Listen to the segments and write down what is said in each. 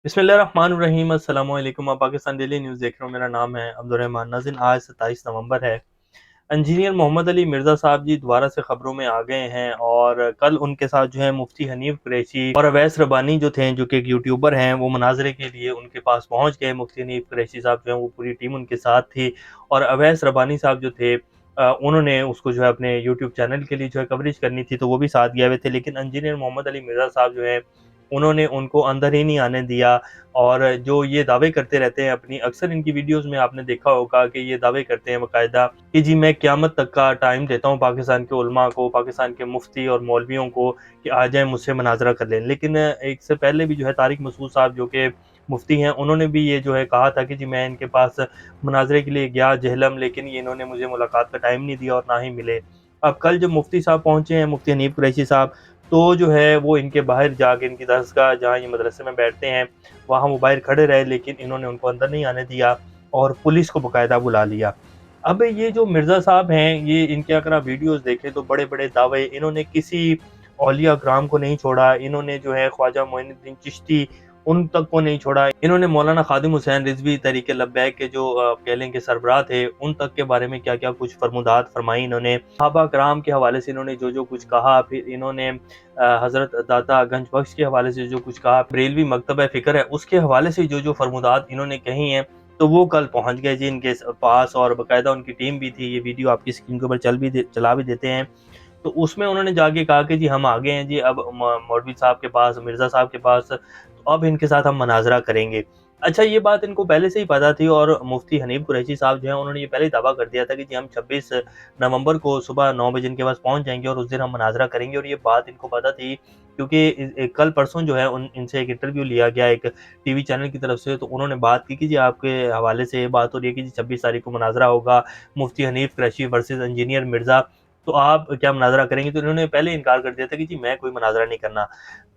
बिस्मिल्लाहिर्रहमानिर्रहीम। अस्सलाम वालेकुम। आप पाकिस्तान डेली न्यूज़ देख रहे हो। मेरा नाम है अब्दुर्रहमान। नाज़रीन, आज 27 नवंबर है। इंजीनियर मोहम्मद अली मिर्ज़ा साहब जी दोबारा से खबरों में आ गए हैं और कल उनके साथ जो है मुफ्ती हनीफ कुरैशी और अवैस रबानी जो थे, जो कि एक यूट्यूबर हैं, वो मुनाजरे के लिए उनके पास पहुंच गए। मुफ्ती हनीफ कुरैशी साहब जो हैं, वो पूरी टीम उनके साथ थी और अवैस रबानी साहब जो थे, उन्होंने उसको जो है अपने यूट्यूब चैनल के लिए जो है कवरेज करनी थी, तो वो भी साथ गए हुए थे। लेकिन इंजीनियर मोहम्मद अली मिर्ज़ा साहब जो है, उन्होंने उनको अंदर ही नहीं आने दिया। और जो ये दावे करते रहते हैं अपनी, अक्सर इनकी वीडियोस में आपने देखा होगा कि ये दावे करते हैं बाकायदा कि जी मैं क़यामत तक का टाइम देता हूँ पाकिस्तान के उलमा को, पाकिस्तान के मुफ्ती और मौलवियों को कि आ जाएँ मुझसे मुनाज़रा कर लें। लेकिन एक से पहले भी जो है तारिक मसूद साहब, जो कि मुफ्ती हैं, उन्होंने भी ये जो है कहा था कि जी मैं इनके पास मुनाज़रे के लिए गया जेहलम, लेकिन ये इन्होंने मुझे मुलाकात का टाइम नहीं दिया और ना ही मिले। अब कल जब मुफ्ती साहब पहुँचे हैं, मुफ्ती हनीफ कुरैशी साहब, तो जो है वो इनके बाहर जाके इनकी दरसगाह जहाँ ये मदरसे में बैठते हैं, वहाँ वो बाहर खड़े रहे, लेकिन इन्होंने उनको अंदर नहीं आने दिया और पुलिस को बाकायदा बुला लिया। अब ये जो मिर्ज़ा साहब हैं, ये इनके अगर आप वीडियोज़ देखें तो बड़े-बड़े दावे, इन्होंने किसी औलिया कराम को नहीं छोड़ा, इन्होंने जो है ख्वाजा मोइनुद्दीन चिश्ती उन तक को नहीं छोड़ा, इन्होंने मौलाना खादिम हुसैन रिज़वी तहरीक लब्बैक के जो कह लें कि सरबराह थे, उन तक के बारे में क्या-क्या कुछ फरमुदात फरमाई इन्होंने। सहाबा कराम के हवाले से इन्होंने जो-जो कुछ कहा, फिर इन्होंने हज़रत दाता गंज बख्श के हवाले से जो कुछ कहा, बरेलवी मकतब फ़िक्र है उसके हवाले से जो-जो फरमुदात इन्होंने कही हैं, तो वो कल पहुँच गए जी इनके पास और बाकायदा उनकी टीम भी थी। ये वीडियो आपकी स्क्रीन के ऊपर चला भी देते हैं। तो उसमें उन्होंने जाके कहा कि जी हम आ गए हैं जी, अब मौलवी साहब के पास, मिर्ज़ा साहब के पास, तो अब इनके साथ हम मुनाज़रा करेंगे। अच्छा, ये बात इनको पहले से ही पता थी और मुफ्ती हनीफ कुरैशी साहब जो हैं, उन्होंने ये पहले ही दावा कर दिया था कि जी हम 26 नवंबर को सुबह 9 बजे इनके पास पहुँच जाएँगे और उस दिन हम मुनाज़रा करेंगे, और ये बात इनको पता थी क्योंकि कल परसों जो है इनसे एक इंटरव्यू लिया गया एक टीवी चैनल की तरफ से, तो उन्होंने बात की कि जी आपके हवाले से ये बात हो रही है कि जी 26 तारीख को मुनाज़रा होगा, मुफ्ती हनीफ कुरैशी वर्सेस इंजीनियर मिर्ज़ा, तो आप क्या मुनाज़रा करेंगे? तो इन्होंने पहले इनकार कर दिया था कि जी मैं कोई मुनाज़रा नहीं करना।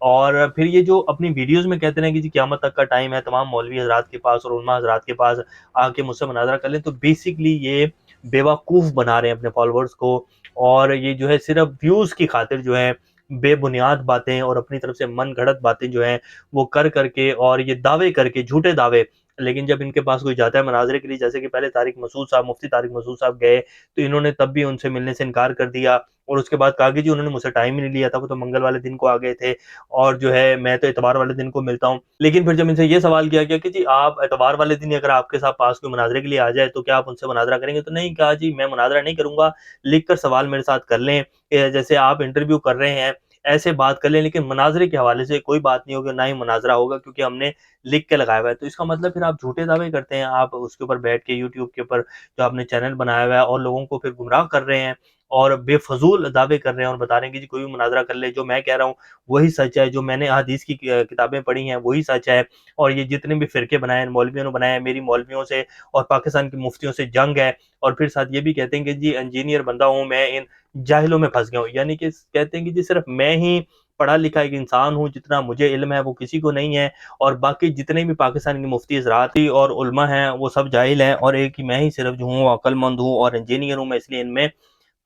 और फिर ये जो अपनी वीडियोज़ में कहते हैं कि जी क़यामत तक का टाइम है, तमाम मौलवी हज़रात के पास और उलमा हज़रात के पास आके मुझसे मुनाज़रा कर लें, तो बेसिकली ये बेवकूफ़ बना रहे हैं अपने फ़ॉलोअर्स को, और ये जो है सिर्फ़ व्यूज़ की खातिर जो है बेबुनियाद बातें और अपनी तरफ से मनगढ़ंत बातें जो हैं वो कर के और ये दावे करके, झूठे दावे, लेकिन जब इनके पास कोई जाता है मुनाज़रे के लिए, जैसे कि पहले तारिक मसूद साहब, मुफ्ती तारिक मसूद साहब गए, तो इन्होंने तब भी उनसे मिलने से इनकार कर दिया और उसके बाद कहा कि जी उन्होंने मुझसे टाइम ही नहीं लिया था, वो तो मंगल वाले दिन को आ गए थे और जो है मैं तो इतवार वाले दिन को मिलता हूँ। लेकिन फिर जब इनसे ये सवाल किया गया कि जी आप इतवार वाले दिन ही अगर आपके साथ पास कोई मुनाज़रे के लिए आ जाए, तो क्या आप उनसे मुनाज़रा करेंगे? तो नहीं, कहा जी मैं मुनाज़रा नहीं करूँगा, लिख कर सवाल मेरे साथ कर लें, जैसे आप इंटरव्यू कर रहे हैं, ऐसे बात कर लें, लेकिन मुनाज़रे के हवाले से कोई बात नहीं होगी, ना ही मुनाज़रा होगा, क्योंकि हमने लिख के लगाया हुआ है। तो इसका मतलब फिर आप झूठे दावे करते हैं, आप उसके ऊपर बैठ के यूट्यूब के ऊपर जो आपने चैनल बनाया हुआ है और लोगों को फिर गुमराह कर रहे हैं और बेफजूल दावे कर रहे हैं और बता रहे हैं कि जी कोई भी मुनाज़रा कर ले, जो मैं कह रहा हूँ वही सच है, जो मैंने हदीस की किताबें पढ़ी हैं वही सच है, और ये जितने भी फ़िरके बनाए हैं मौलवियों ने बनाए हैं, मेरी मौलवियों से और पाकिस्तान के मुफ्तियों से जंग है। और फिर साथ ये भी कहते हैं कि जी इंजीनियर बंदा हूँ मैं, इन जाहिलों में फँस गया हूँ। यानी कि कहते हैं कि जी सिर्फ़ मैं ही पढ़ा लिखा एक इंसान हूँ, जितना मुझे इल्म है वो किसी को नहीं है, और बाकी जितने भी पाकिस्तान के मुफ्ती हज़रात और उलमा हैं वो सब जाहिल हैं, और एक ही मैं ही सिर्फ़ जो हूँ अक्लमंद हूँ और इंजीनियर हूँ, मैं इसलिए इनमें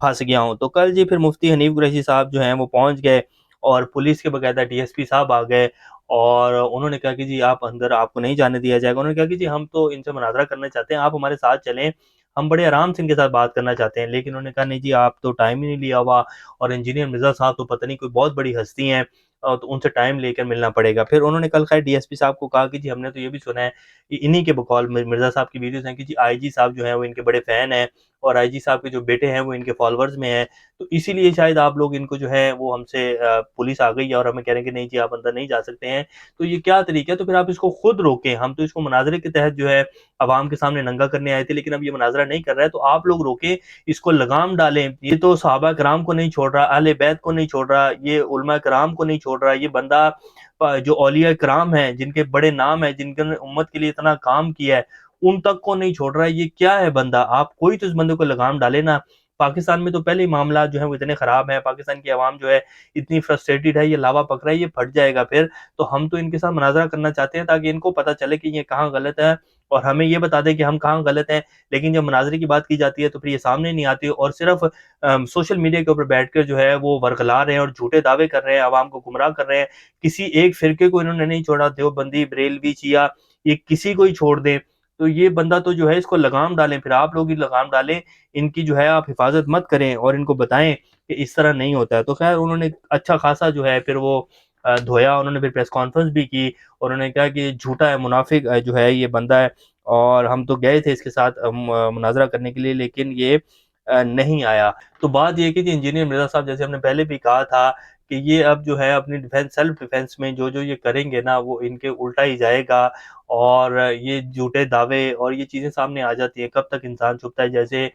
फँस गया हूँ। तो कल जी फिर मुफ्ती हनीफ कुरैशी साहब जो हैं वो पहुँच गए और पुलिस के बाकायदा डीएसपी साहब आ गए और उन्होंने कहा कि जी आप अंदर, आपको नहीं जाने दिया जाएगा। उन्होंने कहा कि जी हम तो इनसे मुनाज़रा करना चाहते हैं, आप हमारे साथ चलें, हम बड़े आराम से इनके साथ बात करना चाहते हैं। लेकिन उन्होंने कहा नहीं जी आप तो टाइम ही नहीं लिया हुआ, और इंजीनियर मिर्ज़ा साहब तो पता नहीं कोई बहुत बड़ी हस्ती हैं, तो उनसे टाइम लेकर मिलना पड़ेगा। फिर उन्होंने कल ख़ैर डीएसपी साहब को कहा कि जी हमने तो ये भी सुना है, इन्हीं के बकौल मिर्ज़ा साहब की वीडियोज़ हैं कि जी आईजी साहब जो हैं वो इनके बड़े फ़ैन हैं और आईजी साहब के जो बेटे हैं वो इनके फॉलोअर्स में हैं। तो इसीलिए शायद आप लोग इनको जो है वो हमसे पुलिस आ गई है और हमें कह रहे हैं कि नहीं जी आप अंदर नहीं जा सकते हैं। तो ये क्या तरीका है? तो फिर आप इसको खुद रोकें। हम तो इसको मुनाज़रे के तहत जो है अवाम के सामने नंगा करने आए थे, लेकिन अब ये मुनाज़रा नहीं कर रहा है, तो आप लोग रोकें, इसको लगाम डालें। ये तो सहाबा किराम को नहीं छोड़ रहा, अहले बैत को नहीं छोड़ रहा, ये उलमा किराम को नहीं छोड़ रहा, ये बंदा जो औलिया किराम हैं, जिनके बड़े नाम हैं, जिनने उम्मत के लिए इतना काम किया है, उन तक को नहीं छोड़ रहा है। ये क्या है बंदा? आप कोई तो इस बंदे को लगाम डाले ना। پاکستان میں تو پہلے ہی معاملات جو ہیں وہ اتنے خراب ہیں، پاکستان کی عوام جو ہے اتنی فرسٹریٹڈ ہے، یہ لاوا پک رہا ہے، یہ پھٹ جائے گا پھر۔ تو ہم تو ان کے ساتھ مناظرہ کرنا چاہتے ہیں تاکہ ان کو پتہ چلے کہ یہ کہاں غلط ہے اور ہمیں یہ بتا دیں کہ ہم کہاں غلط ہیں، لیکن جب مناظرے کی بات کی جاتی ہے تو پھر یہ سامنے نہیں آتی اور صرف سوشل میڈیا کے اوپر بیٹھ کر جو ہے وہ ورغلا رہے ہیں اور جھوٹے دعوے کر رہے ہیں، عوام کو گمراہ کر رہے ہیں۔ کسی ایک فرقے کو انہوں نے نہیں چھوڑا، دیوبندی، بریلوی، شیعہ، یہ کسی کو ہی چھوڑ دیں تو یہ بندہ تو جو ہے اس کو لگام ڈالیں، پھر آپ لوگ ہی لگام ڈالیں، ان کی جو ہے آپ حفاظت مت کریں اور ان کو بتائیں کہ اس طرح نہیں ہوتا ہے۔ تو خیر انہوں نے اچھا خاصا جو ہے پھر وہ دھویا، انہوں نے پھر پریس کانفرنس بھی کی اور انہوں نے کہا کہ جھوٹا ہے، منافق جو ہے یہ بندہ ہے، اور ہم تو گئے تھے اس کے ساتھ مناظرہ کرنے کے لیے لیکن یہ نہیں آیا۔ تو بات یہ کہ جی انجینئر مرزا صاحب جیسے ہم نے پہلے بھی کہا تھا کہ یہ اب جو ہے اپنی ڈیفینس، سیلف ڈیفینس میں جو یہ کریں گے نا وہ ان کے الٹا ہی جائے گا، اور یہ جھوٹے دعوے اور یہ چیزیں سامنے آ جاتی ہیں، کب تک انسان چھپتا ہے۔ جیسے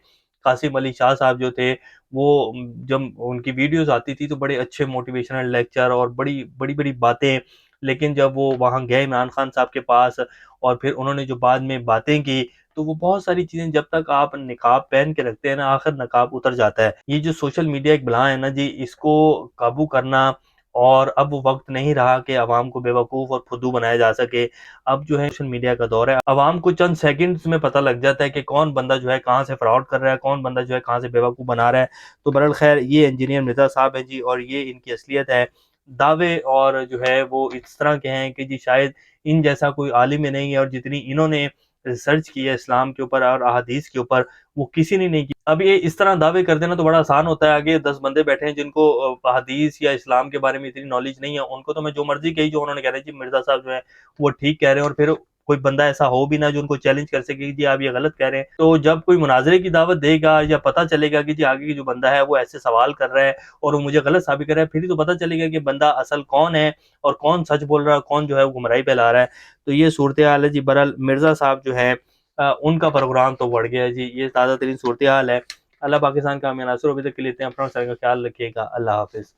قاسم علی شاہ صاحب جو تھے وہ جب ان کی ویڈیوز آتی تھی تو بڑے اچھے موٹیویشنل لیکچر اور بڑی بڑی بڑی باتیں، لیکن جب وہ وہاں گئے عمران خان صاحب کے پاس اور پھر انہوں نے جو بعد میں باتیں کی تو وہ بہت ساری چیزیں، جب تک آپ نقاب پہن کے رکھتے ہیں نا آخر نقاب اتر جاتا ہے۔ یہ جو سوشل میڈیا ایک بلا ہے نا جی، اس کو قابو کرنا، اور اب وہ وقت نہیں رہا کہ عوام کو بے وقوف اور پھدو بنایا جا سکے۔ اب جو ہے سوشل میڈیا کا دور ہے، عوام کو چند سیکنڈز میں پتہ لگ جاتا ہے کہ کون بندہ جو ہے کہاں سے فراڈ کر رہا ہے، کون بندہ جو ہے کہاں سے بے وقوف بنا رہا ہے۔ تو برحال خیر یہ انجینئر مرزا صاحب ہیں جی، اور یہ ان کی اصلیت ہے۔ دعوے اور جو ہے وہ اس طرح کے ہیں کہ جی شاید ان جیسا کوئی عالم ہی نہیں ہے، اور جتنی انہوں نے ریسرچ کی ہے اسلام کے اوپر اور احادیث کے اوپر وہ کسی نے نہیں کی۔ اب یہ اس طرح دعوے کر دینا تو بڑا آسان ہوتا ہے، آگے 10 بندے بیٹھے ہیں جن کو احادیث یا اسلام کے بارے میں اتنی نالج نہیں ہے، ان کو تو میں جو مرضی کہی جو انہوں نے کہہ رہا ہے جی مرزا صاحب جو ہے وہ ٹھیک کہہ رہے ہیں، اور پھر کوئی بندہ ایسا ہو بھی نہ جو ان کو چیلنج کر سکے کہ جی آپ یہ غلط کہہ رہے ہیں۔ تو جب کوئی مناظرے کی دعوت دے گا یا پتہ چلے گا کہ جی آگے کی جو بندہ ہے وہ ایسے سوال کر رہا ہے اور وہ مجھے غلط ثابت کر رہا ہے، پھر ہی تو پتہ چلے گا کہ بندہ اصل کون ہے اور کون سچ بول رہا ہے، کون جو ہے وہ گمراہی پھیلا رہا ہے۔ تو یہ صورتحال ہے جی۔ برحال مرزا صاحب جو ہے ان کا پروگرام تو بڑھ گیا ہے جی، یہ تازہ ترین صورتحال ہے۔ اللہ پاکستان کا ہمیں ناصر، ابھی تک کے لیے اتنے، اپنا سارے کا خیال رکھیے گا، اللہ حافظ۔